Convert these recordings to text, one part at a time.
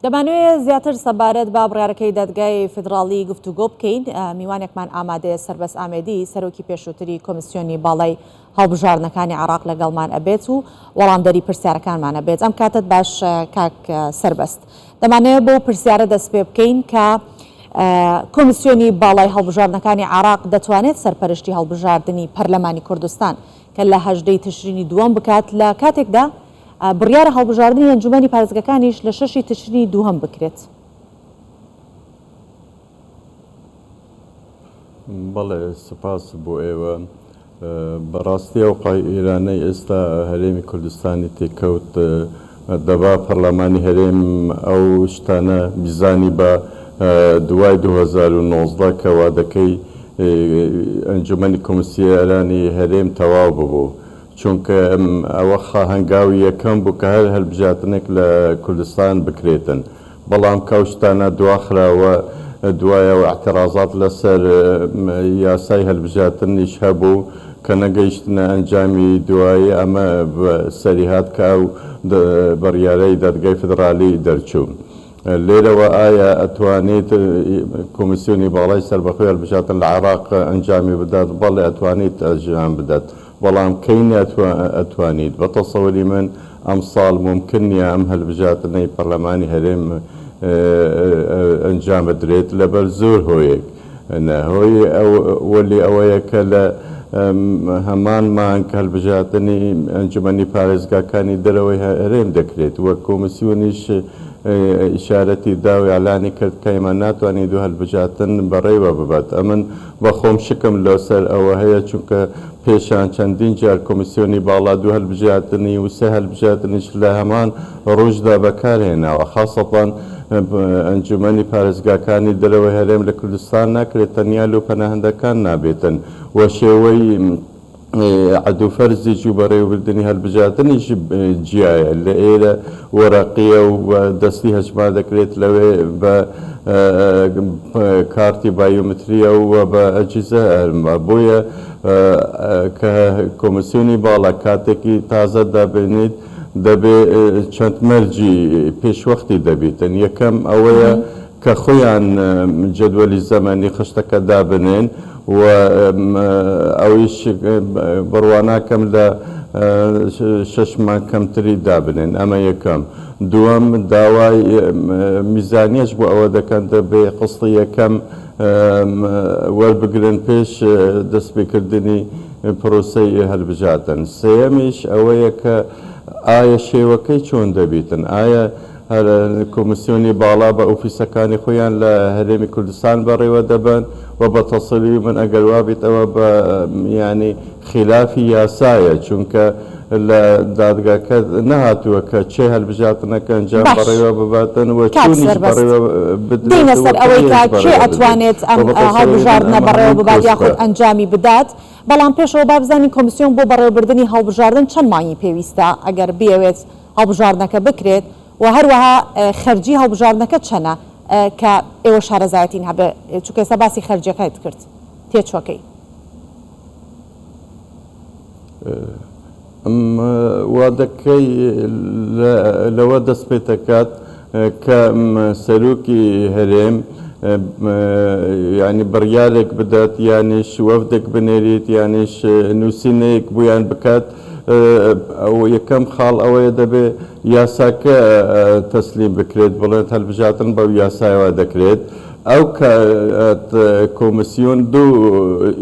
دەمانوێت زیاتر سەبارەت با بڕیارەکەی دادگای فدراڵی گفتوگۆ بکەین. میوانێکمان ئامادەیە سەربەست ئامێدی سەرۆکی پێشووتری کۆمیسیۆنی باڵای هەڵبژاردنەکانی عێراق لەگەڵمان ئەبێت و وەڵامدەری پرسیارەکانمان ئەبێت. ئەم کاتت باش کاک سەربەست، دەمانەوێت بۆ پرسیارە دەست پێ بکەین کە کۆمیسیۆنی باڵای هەڵبژاردنەکانی عێراق دەتوانێت سەرپەرشتی هەڵبژاردننی پەرلەمانی کوردستان کە لە 18 تشرینی دووەم بکات لە کاتێکدا بڕیارە هەڵبژاردننی ئەنجومەنی پارێزگەکانیش لە 6 تشرینی دووهەم بکرێت. بەڵێ سپاس بۆ ئێوە. بەڕاستی ئەو ئێرانەی ئێستا هەرێمی کوردستانی تێکەوت دەبا پەرلەمانی هەرێم ئەو شتانە بیزانی بە دوای 2019 کە وادەکەی ئەنجومەنی کۆمیسیۆنەرانی هەرێم تەواو ببوو، چونکە ئەوە هەنگاوی یەکەم بوو کە هەر هەڵبژاردنێک لە کوردستان بکرێتن، بەڵام کەوشتانە دواخراوە دوایەوە اعتراضات لەسەر یاسای هەڵبژاردننیش هەبوو کە نەگەیشتنە ئەنجامی دوایی ئەمە سەریهات کە ئەو بڕیارەی دادگای فدرالی دەرچوو. لێرەوە ئایا ئەتوانێت کۆمیسیۆنی باڵای سەربەخۆی هەڵبژاردن لە عێراق ئەنجامی بدات؟ بەڵێ ئەتوانێت ئەنجام بدات، بەڵام کەی ئەتوانیت. بە تەسەووری من ئەم ساڵ ممکن نیە ئەم هەڵبژاردنەی پەرلەمانی هەرێم ئەنجام بدرێت لەبەر زۆر هۆیەک. هۆی وەلی ئەوەیە کە لە هەمان مانگ هەڵبژاردننی ئەنجومەنی پارێزگاکانی دەرەوەی هەرێم دەکرێت، وە کۆمیسیۆنیش ئیشارەتی داوی ئەعلانی کرد کە ئێمە ناتوانین دوو هەڵبژاردن بەڕێوە ببات. ئەمن بە خۆم شکم لەسەر ئەوە هەیە، چونکە پێشان چەندین جار کۆمیسیۆنی باڵا دوو هەڵبژاردننی و سێ هەڵبژاردنیش لە هەمان ڕۆژدا بەکارهێناوە. خاصەتەن ئەنجومەنی پارێزگاکانی دەرەوەی هەرێم لە کوردستان ناکرێت تەنیا لەو پەناهەندەکان نابێتن، وە شێوەی عەدوفەرزی و بەڕێوەبردننی هەڵبژاردنیش جیایە لە ئێرە وەرەقیە و دەستی هەژمار دەکرێت لەوێ بە کارتی بایۆمتریە و بە ئەجیزە هەرمە. بۆیە کە کۆمیسیۆنی باڵا کاتێکی تازە دابێنێت دەبێ چەند مەرجی پێشوەختی دەبێتن. یەکەم ئەوەیە کە خۆیان جەدوەلی زەمانی خشتەکە دابنێن و ئەویش بڕواناکەم لە 6 مانگ کەمتری دابنێن. ئەمە یەکەم. دووەم داوای میزانیەش بۆ ئەوە دەکەن دەبێ قسڵی یەکەم وەربگرن پێش دەستپێکردنی پرۆسەی هەڵبژاردن. سێەمیش ئەوەیە کە ئایا شێوەکەی چۆن دەبێتن؟ ئایا هەر کۆمیسیۆنی باڵا بە ئۆفیسەکانی خۆیان لە هەرێمی کوردستان بەڕێوە دەبن و بە تەسەلی من ئەگەر وابێت ئەوە بە ینی خلافی یاسایە، چونکە لە دادگاکە نەهاتووە کە چێ هەڵبژاردنەکە ئەنجام بەڕێوە بباتن و چونیش بەڕێوە بدرێتە سەر ئەوەی کە چێ ئەتوانێت ئەم هەڵبژاردنە بەڕێوە ببات یاخود ئەنجامی بدات. بەڵام پێشەوە با بزانین کۆمیسیۆن بۆ بەڕێوەبردننی هەڵبژاردن چەند مانگی پێویستە ئەگەر بێوێت هەڵبژاردنەکە بکرێت، و هەروەها خەرجی هەڵبژاردنەکە چەنە کە ئێوە شارەزایەتین هەبێ، چونکە ئێستا باسی خەرجەکەیت کرد تێچۆکەی. وادەکەی لەوە دەست پێ دەکات کە سەرۆکی هەرێم ینی بڕیارێک بدات، یانیش وەفدێک بنێریت، یانیش نووسینەیەک بۆیان بکات. ئەو یەکەم خاڵ ئەوەیە دەبێ یاساکە تەسلیم بکرێت، بڵێت هەڵبژاردن بەو یاسایەوە دەکرێت. ئەو کۆمیسیۆن دوو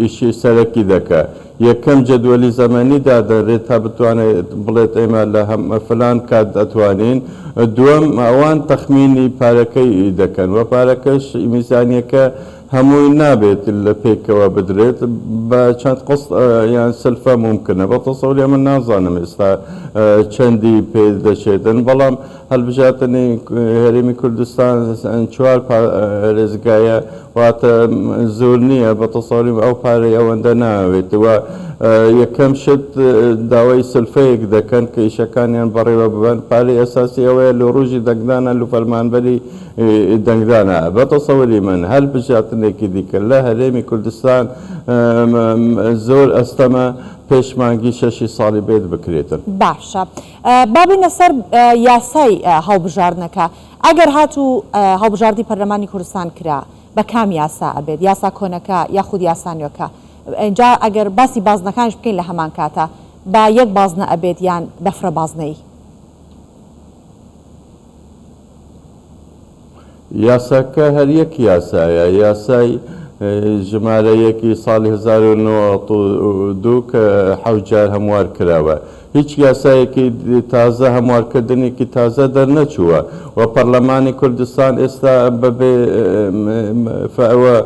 ئیشی سەرەکی دەکات. یەکەم جەدوەلی زەمانی دادەرێت تا بتوانێت بڵێت ئێمە لە فلان کات دەتوانین. دووەم ئەوان تەخمینی پارەکەی دەکەن و پارەکەش میزانیەکە هەمووی نابێت لە پێکەوە بدرێت، بە چەند قسط یان سلفە ممکنە. بە تەسەووری من نازانم ئێستا چەندی پێ دەچێتن، بەڵام هەڵبژاردننی هەرێمی کوردستان 4 پارێزگایە واتە زۆر نییە. بە تەسەووری ئەو پارەی ئەوەندە ناوێت و یەکەم شت داوای سلفەیەک دەکەن کە ئیشەکانیان بەڕێوە ببن پارەی ئەساسی ئەوەیە لە ڕۆژی دەنگدانە لە فەرمانبەری دەنگدانە بە تەسەووری من هەر بژاتنێکی دیکە لە هەرێمی کوردستان زۆر ئەستەمە پێشمانگی 6 ساڵی بێت بکرێتن. باشە بابینە سەر یاسای هەڵبژاردنەکە ئەگەر هاتوو هەڵبژاردی پەرلەمانی کوردستان کرا بە کام یاسا ئەبێت یاسا کۆنەکە یاخود یاسانیۆکە اینجا ئەگەر باسی بازنەکانش بکەین لە هەمان کاتە با یەک بازنە ئەبێت یان دەفرە بازنەی یاساکە هەر یەک یاسایە یاسای ژمارە یەکی ساڵی 1992 کە حەوجار هەموار کراوە هیچ یاسایەکی تازە هەموارکردنێکی تازە دەرنەچووە و پەرلەمانی کوردستان ئێستا بەبێ ئەوە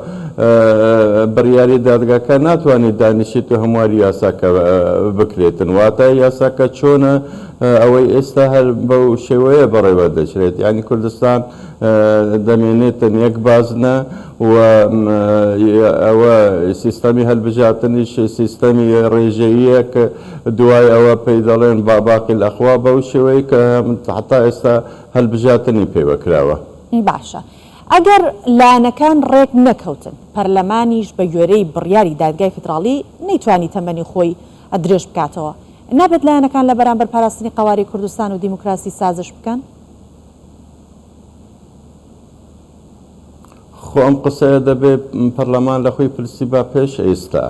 بڕیاری دادگاکە ناتوانێت دانیشێت و هەمواری یاساکە بکرێتن واتە یاساکە چۆنە ئەوەی ئێستا هەر بەو شێوەیە بەڕێوە دەچرێت یعنی کوردستان دەمێنێتن یەک بازنە و ئەوە سیستەمی هەلبژاتنیش سیستەمی ڕێژەییە کە دوای ئەوە پێی دەڵێن باقی لەخوا بەو شێوەیە کە حتا ئێستا هەلبژاتنی پێوەکراوە. باشە ئەگەر لایەنەکان ڕێک نەکەوتن پەرلەمانیش بە گوێرەی بڕیاری دادگای فدراڵی نەیتوانی تەمەنی خۆی ئەدرێژ بکاتەوە نابێت لایەنەکان لە بەرامبەر پاراستنی قەواری کوردستان و دیموکراسی سازش بکەن؟ خۆ ئەم قسەیە دەبێت پەرلەمان لە خۆی پرسی با پێش ئێستا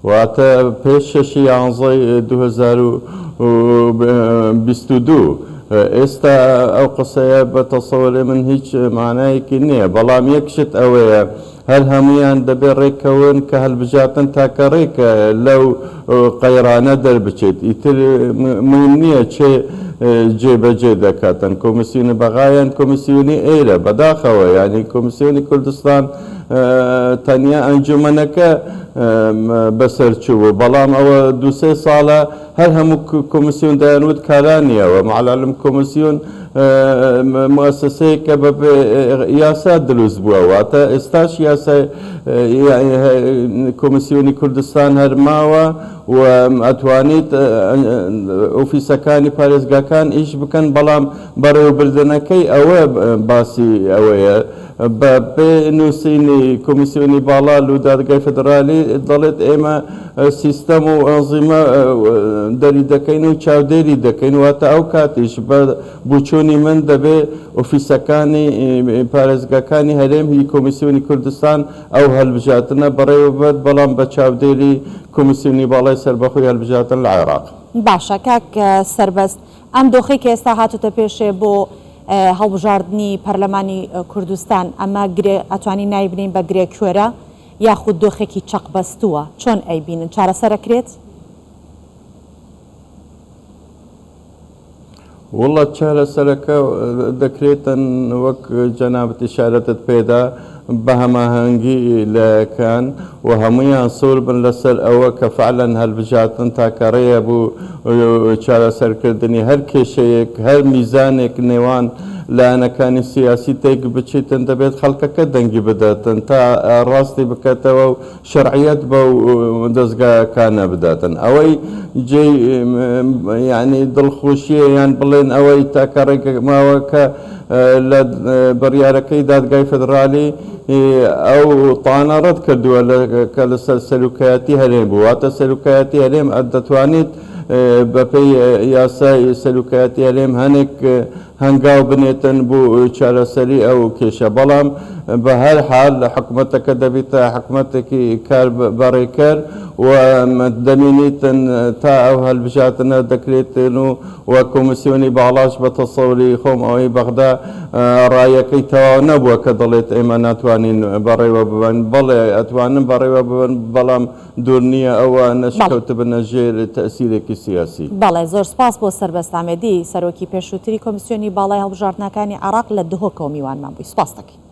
واتە پێش 6 یانزەی 2022 ئێستا ئەو قسەیە بە تەسەووری من هیچ مانایەکی نییە بەڵام یەکشت ئەوەیە هەر هەمویان دەبێت ڕێکەون کە هەلبژاتن تاکە ڕێکە لەو قەیرانە دەربچێت ئیتر مهم نییە چێ جێبەجێ دەکاتن کۆمیسیۆنی بەغایان کۆمیسیۆنی ئێرە بەداخەوە ینی کۆمیسیۆنی کوردستان تەنیا ئەنجومەنەکە بەسەرچوو بەڵام ئەوە 2-3 ساڵە هەر هەموو کۆمیسیۆن دایانوت کارانیەوە معلالم کۆمیسیۆن مؤسسەیە کە بە یاسا دروست بووە واتە ئێستاش یاسای کۆمیسیۆنی کوردستان هەرماوە و ئەتوانیت ئۆفیسەکانی پارێزگاکان ئیش بکەن بەڵام بەڕێوەبردنەکەی ئەوە باسی ئەوەیە بە پێنووسینی کۆمیسیۆنی باڵا و دادگای فدرالی دەڵێت ئێمە سیستەم و ئەنزیمە دەری دەکەین و چاودێری دەکەین واتە ئەو کاتیش بە بوچوونی من دەبێت ئۆفیسەکانی پارێزگاکانی هەرێم هی کۆمیسیۆنی کوردستان ئەو هەلبژاتنە بەڕێوە بێت بەڵام بە چاودێری کۆمیسیۆنی باڵای سەربەخۆی هەلبژاتن لە عێراق. باشە کاک سەربەست ئەم دۆخی کە ئێستا هاتوتە پێشێ بۆ هەڵبژاردننی پەرلەمانی کوردستان ئەمە ئەتوانی نایبنین بە گرێکوێرە یاخود دۆخێکی چەق بەستووە چۆن ئەیبینن چارەسەرەکرێت؟ وڵات چارەسەرەکە دەکرێتن وەک جەنابەت ئیشارەتت پێدا بە هەماهەنگی لایەکان و هەمویان سوور بن لەسەر ئەوە کە فعلەن هەلبژاتن تاکەڕەیە بوو چارەسەرکردنی هەر کێشەیەک هەر میزانێک نێوان لایەنەکانی سیاسی تێک بچیتن دەبێت خەڵکەکە دەنگی بداتن تا ڕاستی بکاتەوە و شەرعیەت بەو دەستگاکانە بداتن ئەوەی جێ یعنی دڵخۆشیە یان بڵێن ئەوەی تاکە ڕێگەماوە کە لە بڕیارەکەی دادگای فدرالی ئەو تاانە ڕەت کردووە کە لەسەر سەرۆکایەتی هەرێم بوو واتە سەرۆکایەتی هەرێم دەتوانێت بەپێی یاسای سەرۆکایەتی هەرێم هەنێک هەنگاو بنێتن بۆ چارەسەری ئەو کێشە بەڵام بە هەر حال لە حکوومەتەکە دەبێتە حکوومەتێکی کار بەڕێکەر و دەمێنیتن تا ئەو هەلبژاتنە دەکرێتن و کۆمیسیۆنی باڵاش بە تەسەوری خۆم ئەوەی بەغدا ڕایەکەی تەواو نەبووە کە دەڵێت ئێمە ناتوانین بەڕێوە ببن بەڵێ ئەتوانن بەڕێوە ببن بەڵام دوور نییە ئەوە نەشکەوت بنە ژێر تەسیرێکی سیاسی. بەڵێ زۆر سپاس بۆ سەربەست ئامێدی سەرۆکی پێشووتری کۆمیسیۆنی باڵای هەڵبژاردنەکانی عێراق لە دهۆکەوە میوانمان بووی سپاس دەکەین.